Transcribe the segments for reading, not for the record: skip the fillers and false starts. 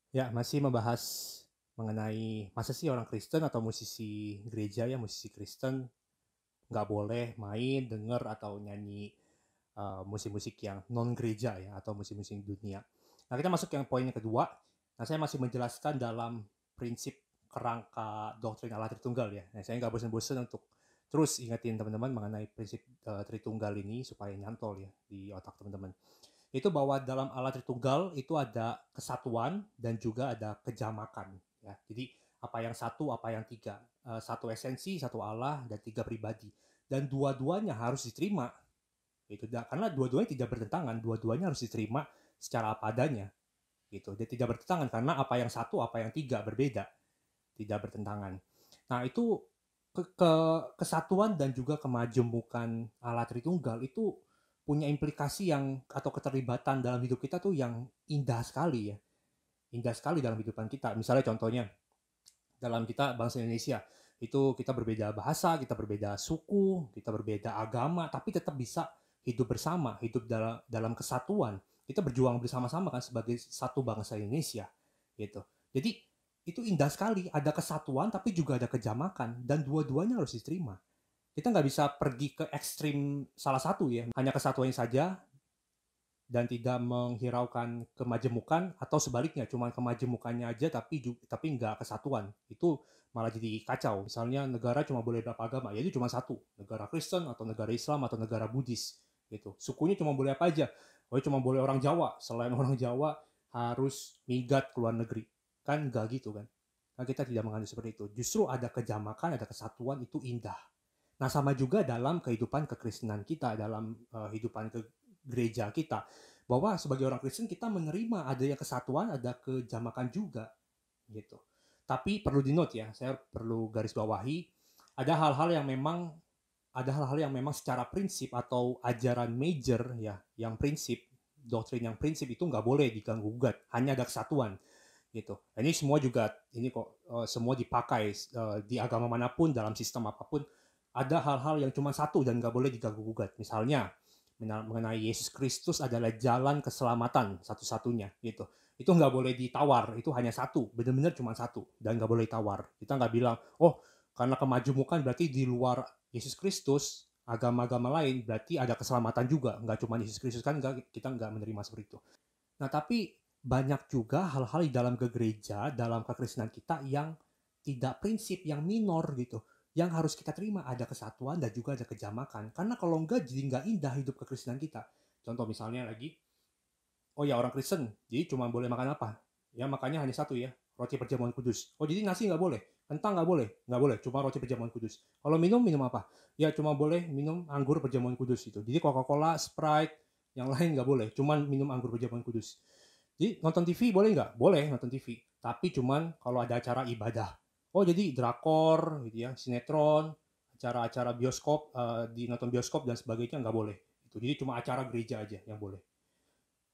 Ya, masih membahas mengenai masa sih orang Kristen atau musisi gereja ya, musisi Kristen nggak boleh main, denger, atau nyanyi musik-musik yang non gereja ya, atau musik-musik dunia. Nah, kita masuk yang poin yang kedua. Nah, saya masih menjelaskan dalam prinsip kerangka doktrin Allah Tritunggal ya. Nah, saya nggak bosan-bosan untuk terus ingetin teman-teman mengenai prinsip Tritunggal ini supaya nyantol ya di otak teman-teman. Itu bahwa dalam Allah Tritunggal itu ada kesatuan dan juga ada kejamakan ya. Jadi apa yang satu, apa yang tiga. Satu esensi, satu Allah, dan tiga pribadi. Dan dua-duanya harus diterima. Gitu. Karena dua-duanya tidak bertentangan, dua-duanya harus diterima secara apa adanya. Gitu. Dia tidak bertentangan karena apa yang satu, apa yang tiga berbeda, tidak bertentangan. Nah, itu kesatuan dan juga kemajemukan Allah Tritunggal itu punya implikasi yang atau keterlibatan dalam hidup kita tuh yang indah sekali ya. Indah sekali dalam kehidupan kita. Misalnya contohnya dalam kita bangsa Indonesia itu kita berbeda bahasa, kita berbeda suku, kita berbeda agama, tapi tetap bisa hidup bersama, hidup dalam kesatuan. Kita berjuang bersama-sama kan sebagai satu bangsa Indonesia gitu. Jadi itu indah sekali, ada kesatuan tapi juga ada kejamakan dan dua-duanya harus diterima. Kita nggak bisa pergi ke ekstrim salah satu ya, hanya kesatuannya saja dan tidak menghiraukan kemajemukan, atau sebaliknya cuma kemajemukannya aja tapi nggak kesatuan. Itu malah jadi kacau. Misalnya negara cuma boleh berapa agama, ya itu cuma satu, negara Kristen atau negara Islam atau negara Buddhis gitu. Sukunya cuma boleh apa aja, oh cuma boleh orang Jawa, selain orang Jawa harus migrat ke luar negeri, kan nggak gitu kan. Nah, kita tidak menganggap seperti itu. Justru ada kejamakan, ada kesatuan, itu indah. Nah, sama juga dalam kehidupan kekristenan kita, dalam kehidupan gereja kita, bahwa sebagai orang Kristen kita menerima adanya kesatuan, ada kejamakan juga, gitu. Tapi perlu di-note ya, saya perlu garis bawahi, ada hal-hal yang memang secara prinsip atau ajaran major ya, yang prinsip, doktrin yang prinsip itu nggak boleh diganggu gugat, hanya ada kesatuan gitu. Ini semua juga ini kok semua dipakai di agama manapun, dalam sistem apapun ada hal-hal yang cuma satu dan nggak boleh diganggu gugat. Misalnya mengenai Yesus Kristus adalah jalan keselamatan satu-satunya gitu. Itu nggak boleh ditawar, itu hanya satu, benar-benar cuma satu dan nggak boleh ditawar. Kita nggak bilang, oh karena kemajemukan berarti di luar Yesus Kristus agama-agama lain berarti ada keselamatan juga, nggak cuma Yesus Kristus, kan kita nggak menerima seperti itu. Nah, tapi banyak juga hal-hal di dalam gereja, dalam kekristenan kita yang tidak prinsip, yang minor gitu. Yang harus kita terima, ada kesatuan dan juga ada kejamakan. Karena kalau enggak, jadi nggak indah hidup kekristenan kita. Contoh misalnya lagi, oh ya orang Kristen, jadi cuma boleh makan apa? Ya makannya hanya satu ya, roti perjamuan kudus. Oh jadi nasi nggak boleh, kentang nggak boleh, cuma roti perjamuan kudus. Kalau minum, minum apa? Ya cuma boleh minum anggur perjamuan kudus itu. Jadi Coca-Cola, Sprite, yang lain nggak boleh, cuma minum anggur perjamuan kudus. Jadi nonton TV boleh nggak? Boleh nonton TV, tapi cuman kalau ada acara ibadah. Oh jadi drakor, gitu ya, sinetron, acara-acara bioskop, di nonton bioskop dan sebagainya nggak boleh. Itu jadi cuma acara gereja aja yang boleh.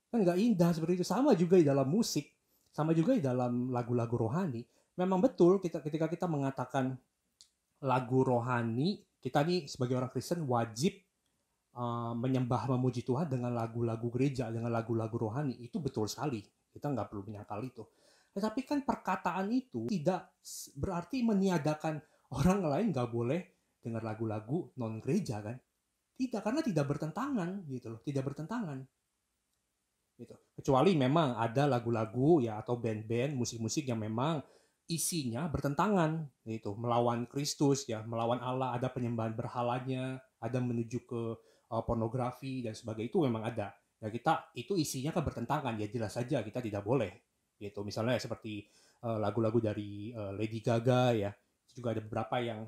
Kan nggak indah seperti itu. Sama juga di dalam musik, sama juga di dalam lagu-lagu rohani. Memang betul ketika kita mengatakan lagu rohani, kita nih sebagai orang Kristen wajib menyembah memuji Tuhan dengan lagu-lagu gereja, dengan lagu-lagu rohani. Itu betul sekali. Kita nggak perlu menyangkal itu. Tetapi kan perkataan itu tidak berarti meniadakan orang lain nggak boleh dengar lagu-lagu non gereja kan? Tidak, karena tidak bertentangan gitu loh, tidak bertentangan gitu. Kecuali memang ada lagu-lagu ya atau band-band musik-musik yang memang isinya bertentangan gitu, melawan Kristus ya, melawan Allah, ada penyembahan berhalanya, ada menuju ke pornografi dan sebagainya, itu memang ada. Ya kita itu isinya kan bertentangan, ya jelas saja kita tidak boleh gitu. Misalnya seperti lagu-lagu dari Lady Gaga ya, juga ada beberapa yang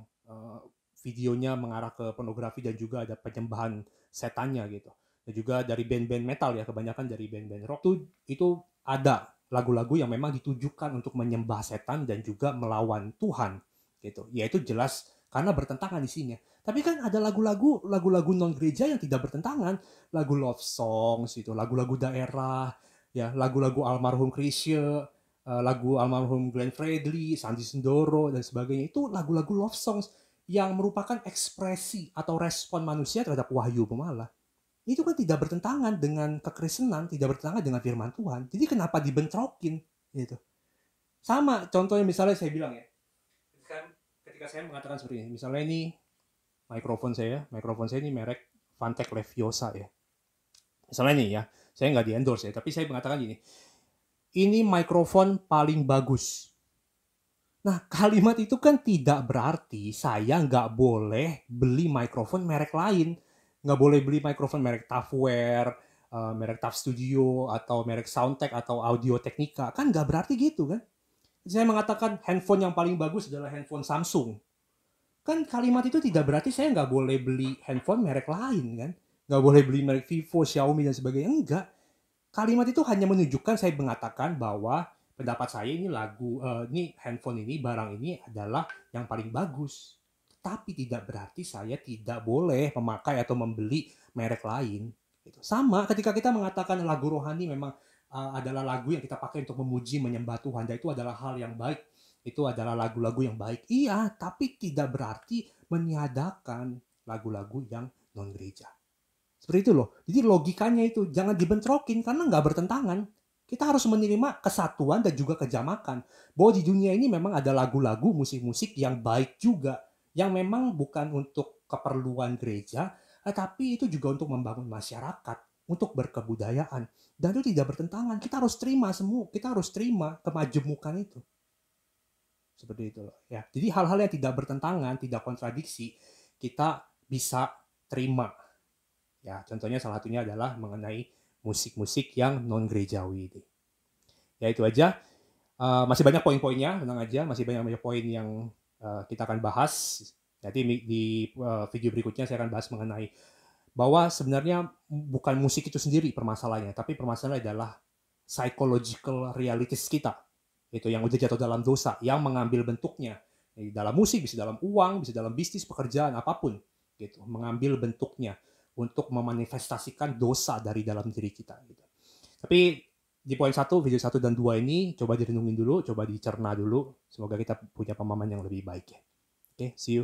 videonya mengarah ke pornografi dan juga ada penyembahan setannya gitu. Dan juga dari band-band metal ya, kebanyakan dari band-band rock itu ada lagu-lagu yang memang ditujukan untuk menyembah setan dan juga melawan Tuhan gitu. Ya itu jelas karena bertentangan isinya. Tapi kan ada lagu-lagu non gereja yang tidak bertentangan, lagu love songs itu, lagu-lagu daerah, ya lagu-lagu almarhum Chrisye, lagu almarhum Glenn Fredly, Sandy Sindoro dan sebagainya, itu lagu-lagu love songs yang merupakan ekspresi atau respon manusia terhadap wahyu pemalas. Itu kan tidak bertentangan dengan kekristenan, tidak bertentangan dengan firman Tuhan. Jadi kenapa dibentrokin gitu? Sama contohnya misalnya saya bilang ya, ketika saya mengatakan seperti ini, misalnya ini mikrofon saya ini merek Fantech Leviosa ya. Misalnya nih ya, saya nggak di-endorse ya, tapi saya mengatakan gini, ini mikrofon paling bagus. Nah, kalimat itu kan tidak berarti saya nggak boleh beli mikrofon merek lain. Nggak boleh beli mikrofon merek Tavware, merek Tav Studio, atau merek Soundtek, atau Audio Technica. Kan nggak berarti gitu kan. Saya mengatakan handphone yang paling bagus adalah handphone Samsung. Kan kalimat itu tidak berarti saya nggak boleh beli handphone merek lain kan. Nggak boleh beli merek Vivo, Xiaomi, dan sebagainya. Enggak. Kalimat itu hanya menunjukkan saya mengatakan bahwa pendapat saya ini ini handphone ini, barang ini adalah yang paling bagus. Tapi tidak berarti saya tidak boleh memakai atau membeli merek lain. Sama ketika kita mengatakan lagu rohani memang adalah lagu yang kita pakai untuk memuji, menyembah Tuhan, dan itu adalah hal yang baik. Itu adalah lagu-lagu yang baik. Iya, tapi tidak berarti meniadakan lagu-lagu yang non gereja. Seperti itu loh. Jadi logikanya itu jangan dibentrokin karena nggak bertentangan. Kita harus menerima kesatuan dan juga kejamakan. Bahwa di dunia ini memang ada lagu-lagu, musik-musik yang baik juga. Yang memang bukan untuk keperluan gereja, tetapi itu juga untuk membangun masyarakat, untuk berkebudayaan. Dan itu tidak bertentangan. Kita harus terima semua. Kita harus terima kemajemukan itu. Seperti itu loh. Ya. Jadi hal-hal yang tidak bertentangan, tidak kontradiksi, kita bisa terima. Ya, contohnya salah satunya adalah mengenai musik-musik yang non gerejawi. Ya itu aja. Masih banyak poin-poinnya, tenang aja. Masih banyak poin yang kita akan bahas. Jadi di video berikutnya saya akan bahas mengenai bahwa sebenarnya bukan musik itu sendiri permasalahannya, tapi permasalahannya adalah psychological realities kita. Itu yang udah jatuh dalam dosa, yang mengambil bentuknya. Dalam musik, bisa dalam uang, bisa dalam bisnis, pekerjaan, apapun. Gitu, mengambil bentuknya untuk memanifestasikan dosa dari dalam diri kita. Gitu. Tapi di poin 1, video 1 dan 2 ini coba direnungin dulu, coba dicerna dulu. Semoga kita punya pemahaman yang lebih baik ya. Oke, see you.